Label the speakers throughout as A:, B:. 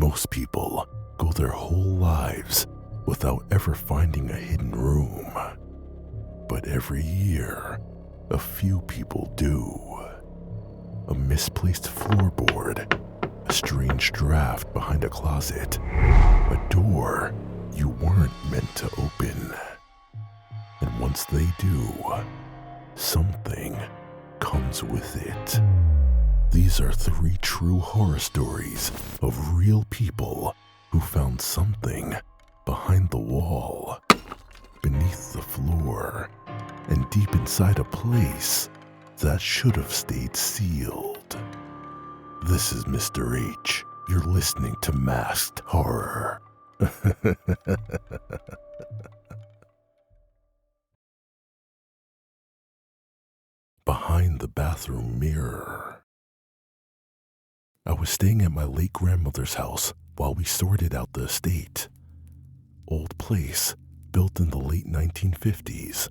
A: Most people go their whole lives without ever finding a hidden room. But every year, a few people do. A misplaced floorboard, a strange draft behind a closet, a door you weren't meant to open. And once they do, something comes with it. These are 3 true horror stories of real people who found something behind the wall, beneath the floor, and deep inside a place that should have stayed sealed. This is Mr. H. You're listening to Masked Horror. Behind the bathroom mirror. I was staying at my late grandmother's house while we sorted out the estate. Old place, built in the late 1950s.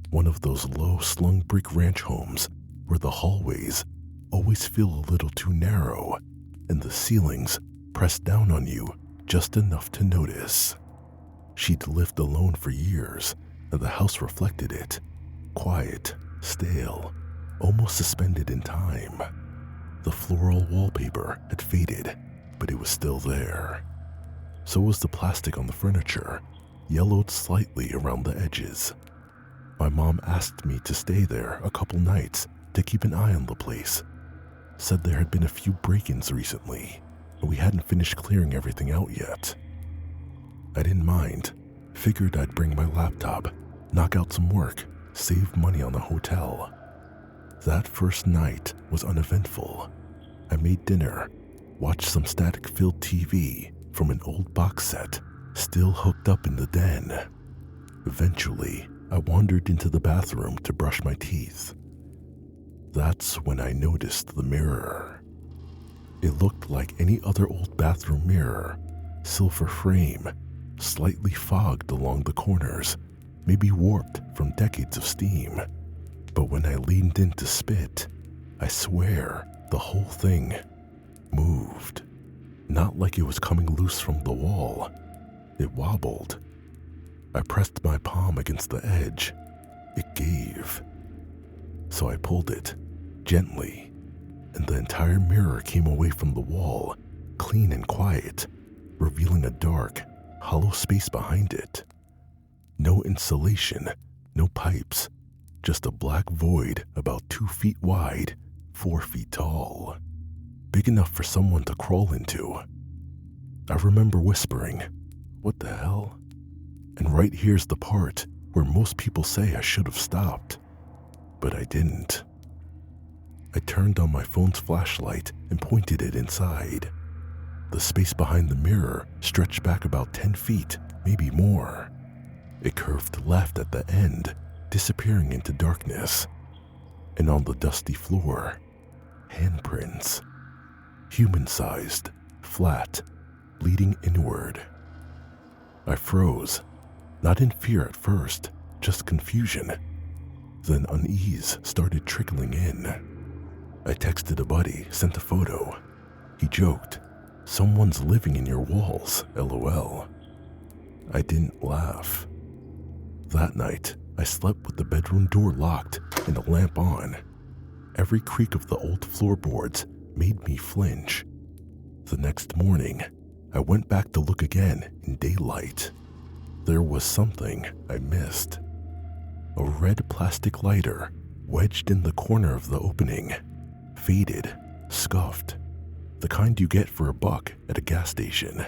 A: One of those low-slung brick ranch homes where the hallways always feel a little too narrow and the ceilings press down on you just enough to notice. She'd lived alone for years, and the house reflected it. Quiet, stale, almost suspended in time. The floral wallpaper had faded, but it was still there. So was the plastic on the furniture, yellowed slightly around the edges. My mom asked me to stay there a couple nights to keep an eye on the place. Said there had been a few break-ins recently, and we hadn't finished clearing everything out yet. I didn't mind. Figured I'd bring my laptop, knock out some work, save money on the hotel. That first night was uneventful. I made dinner, watched some static-filled TV from an old box set still hooked up in the den. Eventually, I wandered into the bathroom to brush my teeth. That's when I noticed the mirror. It looked like any other old bathroom mirror, silver frame, slightly fogged along the corners, maybe warped from decades of steam. But when I leaned in to spit, I swear the whole thing moved. Not like it was coming loose from the wall. It wobbled. I pressed my palm against the edge. It gave. So I pulled it, gently, and the entire mirror came away from the wall, clean and quiet, revealing a dark, hollow space behind it. No insulation, no pipes, just a black void about 2 feet wide, 4 feet tall. Big enough for someone to crawl into. I remember whispering, "What the hell?" And right here's the part where most people say I should have stopped. But I didn't. I turned on my phone's flashlight and pointed it inside. The space behind the mirror stretched back about 10 feet, maybe more. It curved left at the end, disappearing into darkness. And on the dusty floor, handprints. Human-sized, flat, leading inward. I froze, not in fear at first, just confusion. Then unease started trickling in. I texted a buddy, sent a photo. He joked, "Someone's living in your walls, LOL." I didn't laugh. That night, I slept with the bedroom door locked and a lamp on. Every creak of the old floorboards made me flinch. The next morning, I went back to look again in daylight. There was something I missed. A red plastic lighter wedged in the corner of the opening. Faded, scuffed. The kind you get for $1 at a gas station.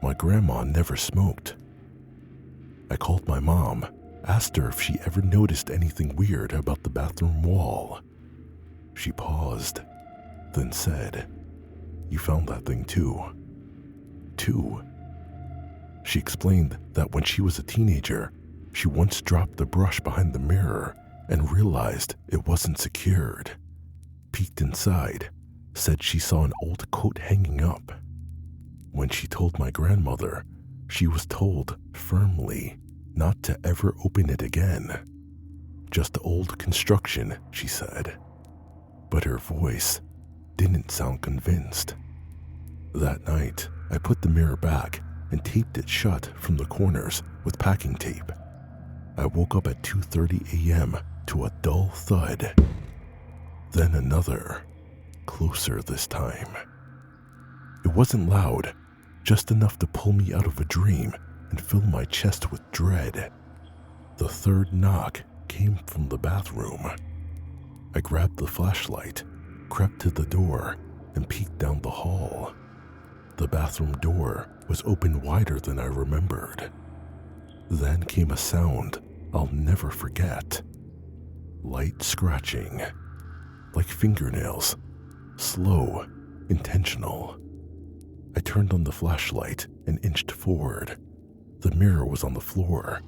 A: My grandma never smoked. I called my mom, asked her if she ever noticed anything weird about the bathroom wall. She paused, then said, "You found that thing too." Two. She explained that when she was a teenager, she once dropped the brush behind the mirror and realized it wasn't secured. Peeked inside, said she saw an old coat hanging up. When she told my grandmother, she was told firmly not to ever open it again. Just old construction, she said. But her voice didn't sound convinced. That night, I put the mirror back and taped it shut from the corners with packing tape. I woke up at 2:30 a.m. to a dull thud. Then another, closer this time. It wasn't loud, just enough to pull me out of a dream and fill my chest with dread. The third knock came from the bathroom. I grabbed the flashlight, crept to the door, and peeked down the hall. The bathroom door was open wider than I remembered. Then came a sound I'll never forget. Light scratching, like fingernails, slow, intentional. I turned on the flashlight and inched forward. The mirror was on the floor.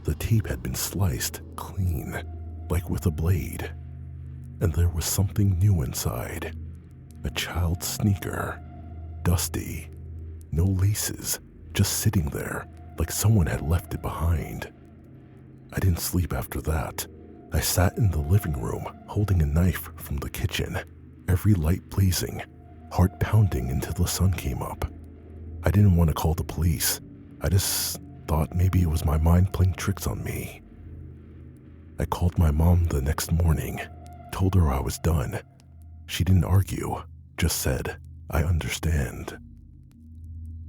A: The tape had been sliced clean, like with a blade. And there was something new inside. A child's sneaker, dusty, no laces, just sitting there like someone had left it behind. I didn't sleep after that. I sat in the living room holding a knife from the kitchen, every light blazing, heart pounding until the sun came up. I didn't want to call the police. I just thought maybe it was my mind playing tricks on me. I called my mom the next morning, told her I was done. She didn't argue, just said, "I understand."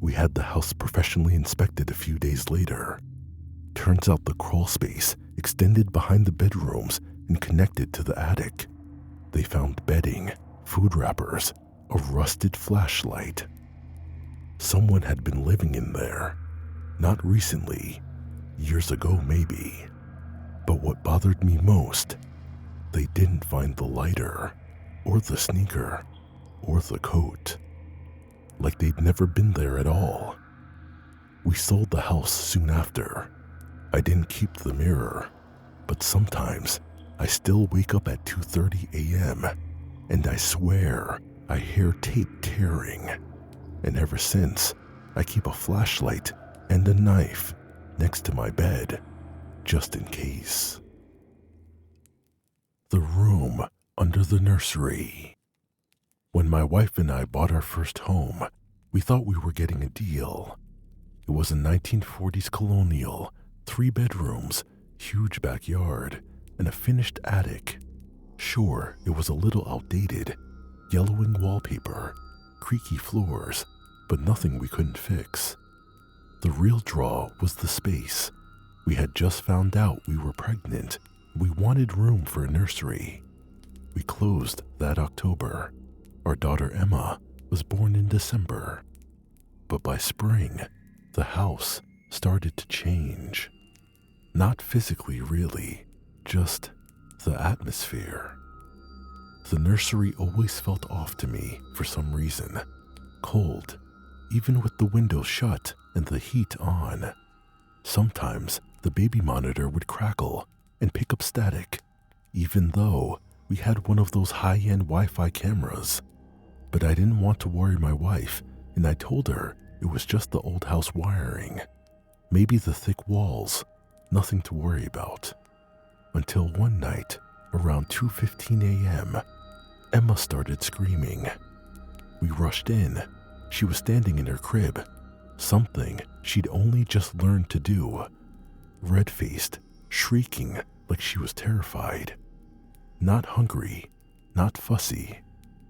A: We had the house professionally inspected a few days later. Turns out the crawl space extended behind the bedrooms and connected to the attic. They found bedding, food wrappers, a rusted flashlight. Someone had been living in there. Not recently, years ago maybe. But what bothered me most, they didn't find the lighter, or the sneaker, or the coat. Like they'd never been there at all. We sold the house soon after. I didn't keep the mirror, but sometimes I still wake up at 2:30 a.m. and I swear I hear tape tearing. And ever since, I keep a flashlight and a knife next to my bed, just in case. The room under the nursery. When my wife and I bought our first home, we thought we were getting a deal. It was a 1940s colonial, 3 bedrooms, huge backyard, and a finished attic. Sure, it was a little outdated, yellowing wallpaper, creaky floors, but nothing we couldn't fix. The real draw was the space. We had just found out we were pregnant. We wanted room for a nursery. We closed that October. Our daughter Emma was born in December. But by spring, the house started to change. Not physically, really, just the atmosphere. The nursery always felt off to me for some reason. Cold, even with the windows shut and the heat on. Sometimes the baby monitor would crackle and pick up static, even though we had one of those high-end Wi-Fi cameras. But I didn't want to worry my wife, and I told her it was just the old house wiring. Maybe the thick walls, nothing to worry about. Until one night, around 2:15 a.m., Emma started screaming. We rushed in. She was standing in her crib, something she'd only just learned to do. Red-faced, shrieking like she was terrified. Not hungry, not fussy,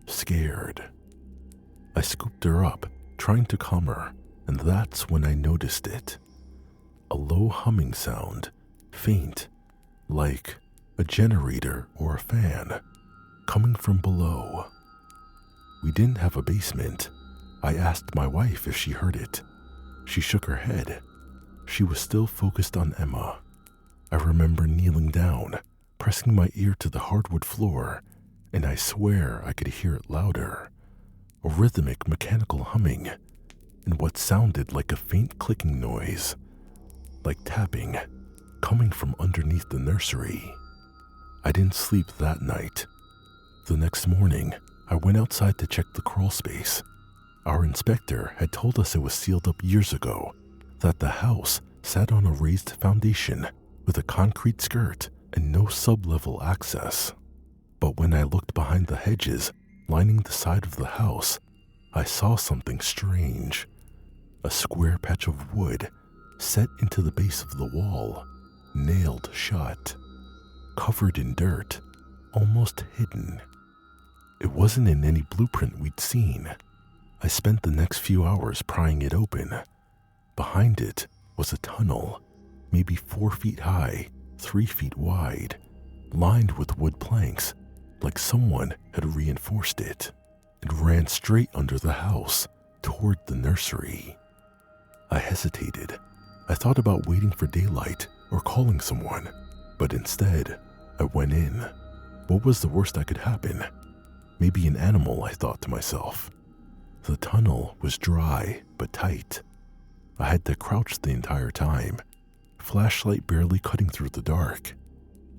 A: scared. I scooped her up, trying to calm her, and that's when I noticed it. A low humming sound, faint, like a generator or a fan, coming from below. We didn't have a basement. I asked my wife if she heard it. She shook her head. She was still focused on Emma. I remember kneeling down, pressing my ear to the hardwood floor, and I swear I could hear it louder. A rhythmic mechanical humming, and what sounded like a faint clicking noise, like tapping, coming from underneath the nursery. I didn't sleep that night. The next morning, I went outside to check the crawl space. Our inspector had told us it was sealed up years ago, that the house sat on a raised foundation with a concrete skirt and no sub-level access. But when I looked behind the hedges lining the side of the house, I saw something strange. A square patch of wood set into the base of the wall, nailed shut, covered in dirt, almost hidden. It wasn't in any blueprint we'd seen. I spent the next few hours prying it open. Behind it was a tunnel, maybe 4 feet high, 3 feet wide, lined with wood planks, like someone had reinforced it. It ran straight under the house, toward the nursery. I hesitated. I thought about waiting for daylight or calling someone, but instead, I went in. What was the worst that could happen? Maybe an animal, I thought to myself. The tunnel was dry but tight. I had to crouch the entire time, flashlight barely cutting through the dark.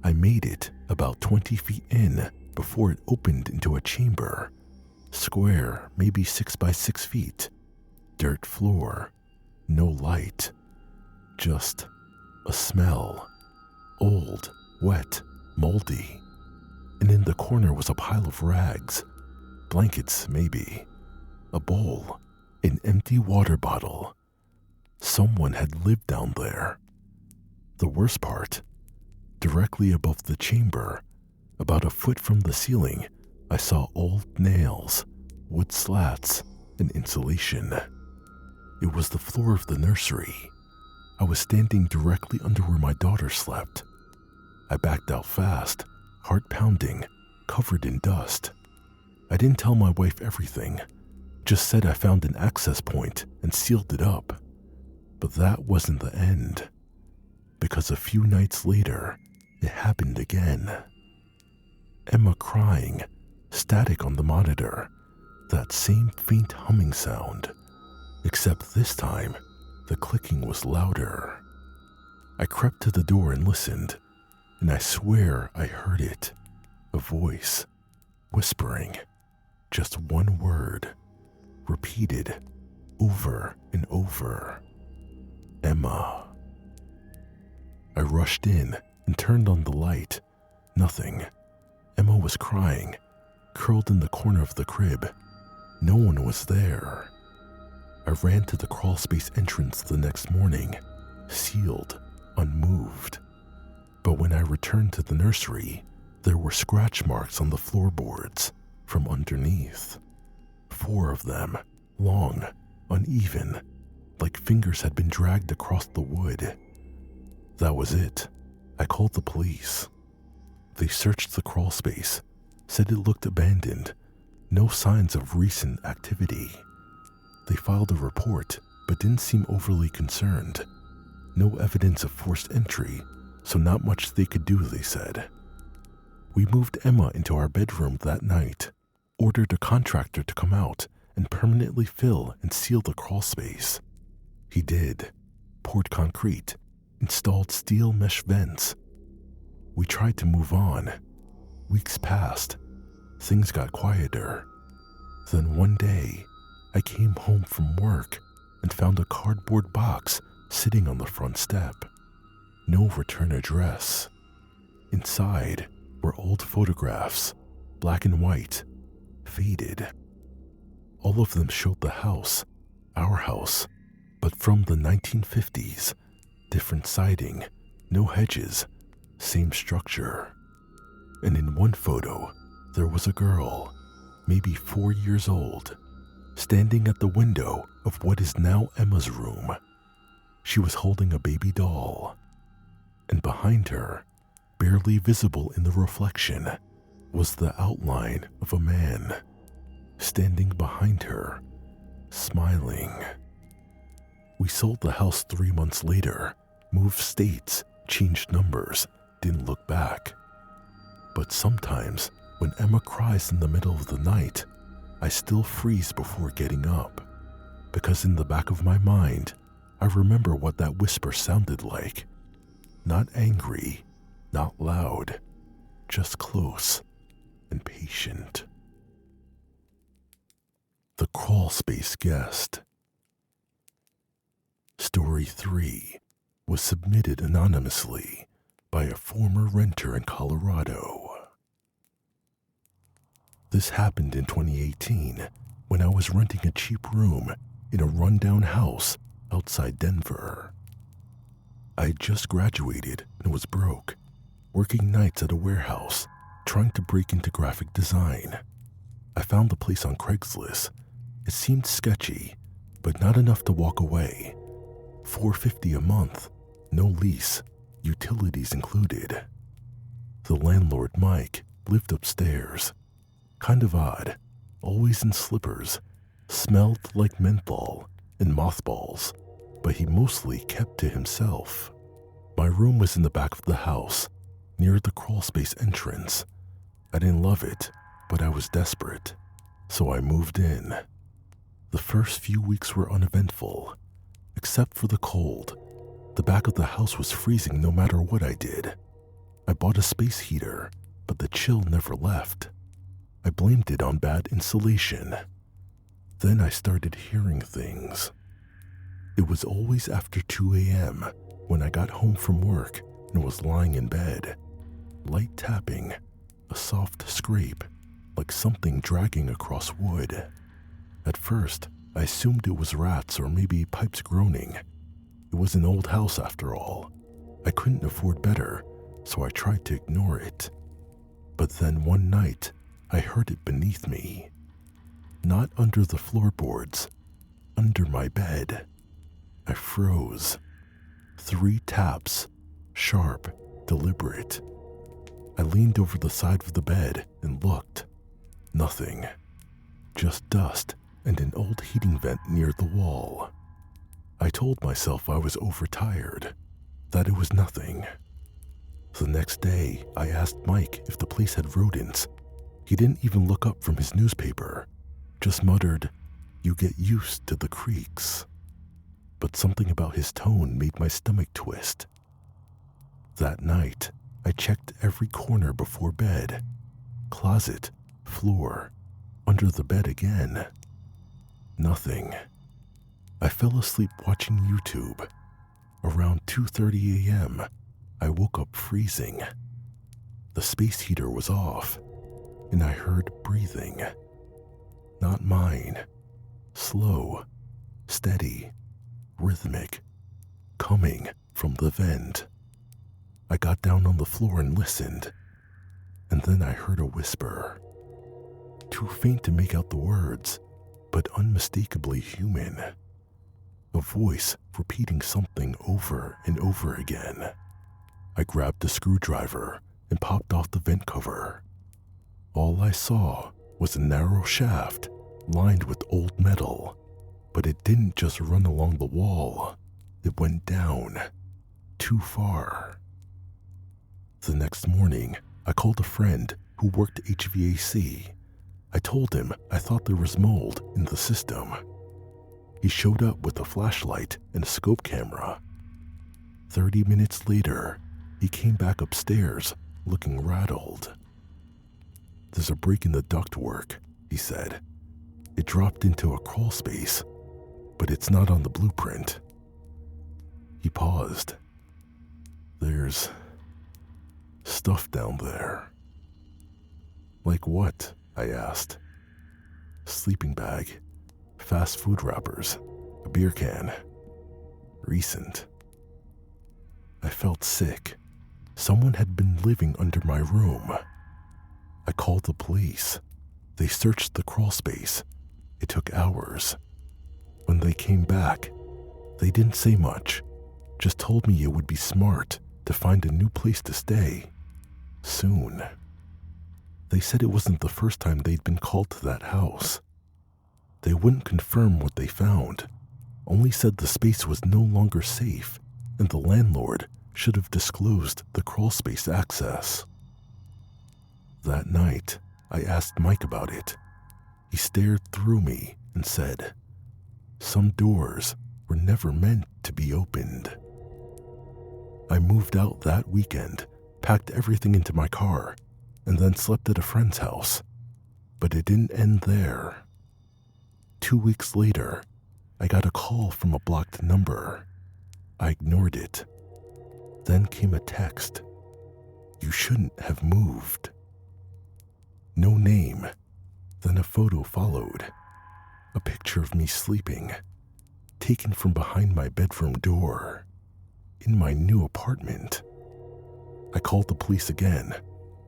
A: I made it about 20 feet in before it opened into a chamber. Square, maybe 6 by 6 feet. Dirt floor. No light. Just a smell. Old, wet, moldy. And in the corner was a pile of rags. Blankets, maybe. A bowl. An empty water bottle. Someone had lived down there. The worst part, directly above the chamber, about a foot from the ceiling, I saw old nails, wood slats, and insulation. It was the floor of the nursery. I was standing directly under where my daughter slept. I backed out fast, heart pounding, covered in dust. I didn't tell my wife everything, just said I found an access point and sealed it up. But that wasn't the end, because a few nights later, it happened again. Emma crying, static on the monitor, that same faint humming sound, except this time, the clicking was louder. I crept to the door and listened, and I swear I heard it, a voice, whispering, just one word, repeated over and over. Emma. I rushed in and turned on the light. Nothing. Emma was crying, curled in the corner of the crib. No one was there. I ran to the crawlspace entrance the next morning, sealed, unmoved. But when I returned to the nursery, there were scratch marks on the floorboards from underneath. 4 of them, long, uneven, like fingers had been dragged across the wood. That was it. I called the police. They searched the crawlspace, said it looked abandoned, no signs of recent activity. They filed a report, but didn't seem overly concerned. No evidence of forced entry, so not much they could do, they said. We moved Emma into our bedroom that night, ordered a contractor to come out and permanently fill and seal the crawlspace. He did, poured concrete, installed steel mesh vents. We tried to move on. Weeks passed. Things got quieter. Then one day, I came home from work and found a cardboard box sitting on the front step. No return address. Inside were old photographs, black and white, faded. All of them showed the house, our house, but from the 1950s, different siding, no hedges, same structure. And in one photo, there was a girl, maybe 4 years old, standing at the window of what is now Emma's room. She was holding a baby doll. And behind her, barely visible in the reflection, was the outline of a man, standing behind her, smiling. We sold the house 3 months later, moved states, changed numbers, didn't look back. But sometimes, when Emma cries in the middle of the night, I still freeze before getting up, because in the back of my mind, I remember what that whisper sounded like. Not angry, not loud, just close and patient. The Crawlspace Guest. Story 3 was submitted anonymously by a former renter in Colorado. This happened in 2018, when I was renting a cheap room in a rundown house outside Denver. I had just graduated and was broke, working nights at a warehouse, trying to break into graphic design. I found the place on Craigslist. It seemed sketchy, but not enough to walk away. $450 a month, no lease, utilities included. The landlord, Mike, lived upstairs. Kind of odd, always in slippers, smelled like menthol and mothballs, but he mostly kept to himself. My room was in the back of the house, near the Crawlspace entrance. I didn't love it, but I was desperate, so I moved in. The first few weeks were uneventful, except for the cold. The back of the house was freezing no matter what I did. I bought a space heater, but the chill never left. I blamed it on bad insulation. Then I started hearing things. It was always after 2 a.m. when I got home from work and was lying in bed. Light tapping, a soft scrape, like something dragging across wood. At first, I assumed it was rats or maybe pipes groaning. It was an old house after all. I couldn't afford better, so I tried to ignore it. But then one night, I heard it beneath me. Not under the floorboards, under my bed. I froze. 3 taps, sharp, deliberate. I leaned over the side of the bed and looked. Nothing. Just dust and an old heating vent near the wall. I told myself I was overtired, that it was nothing. The next day, I asked Mike if the place had rodents. He didn't even look up from his newspaper, just muttered, "You get used to the creaks." But something about his tone made my stomach twist. That night, I checked every corner before bed. Closet, floor, under the bed again. Nothing. I fell asleep watching YouTube. Around 2:30 a.m., I woke up freezing. The space heater was off, and I heard breathing. Not mine. Slow, steady, rhythmic, coming from the vent. I got down on the floor and listened, and then I heard a whisper. Too faint to make out the words, but unmistakably human. A voice repeating something over and over again. I grabbed a screwdriver and popped off the vent cover. All I saw was a narrow shaft lined with old metal, but it didn't just run along the wall. It went down, too far. The next morning, I called a friend who worked HVAC. I told him I thought there was mold in the system. He showed up with a flashlight and a scope camera. 30 minutes later, he came back upstairs looking rattled. "There's a break in the ductwork," he said. "It dropped into a crawl space, but it's not on the blueprint." He paused. "There's stuff down there." "Like what?" I asked. "Sleeping bag, fast food wrappers, a beer can. Recent." I felt sick. Someone had been living under my room. I called the police. They searched the crawl space. It took hours. When they came back, they didn't say much, just told me it would be smart to find a new place to stay. Soon. They said it wasn't the first time they'd been called to that house. They wouldn't confirm what they found, only said the space was no longer safe and the landlord should have disclosed the crawlspace access. That night, I asked Mike about it. He stared through me and said, "Some doors were never meant to be opened." I moved out that weekend, packed everything into my car, and then slept at a friend's house. But it didn't end there. 2 weeks later, I got a call from a blocked number. I ignored it. Then came a text. "You shouldn't have moved." No name. Then a photo followed. A picture of me sleeping, taken from behind my bedroom door, in my new apartment. I called the police again,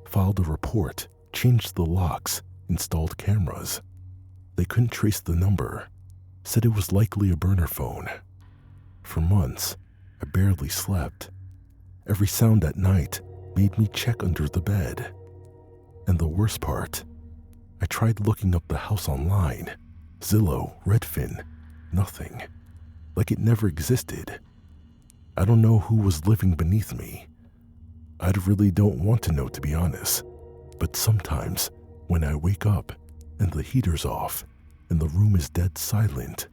A: filed a report, changed the locks, installed cameras. They couldn't trace the number, said it was likely a burner phone. For months, I barely slept. Every sound at night made me check under the bed. And the worst part, I tried looking up the house online, Zillow, Redfin, nothing. Like it never existed. I don't know who was living beneath me. I really don't want to know, to be honest. But sometimes, when I wake up and the heater's off and the room is dead silent,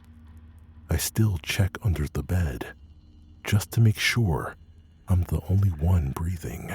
A: I still check under the bed, just to make sure I'm the only one breathing.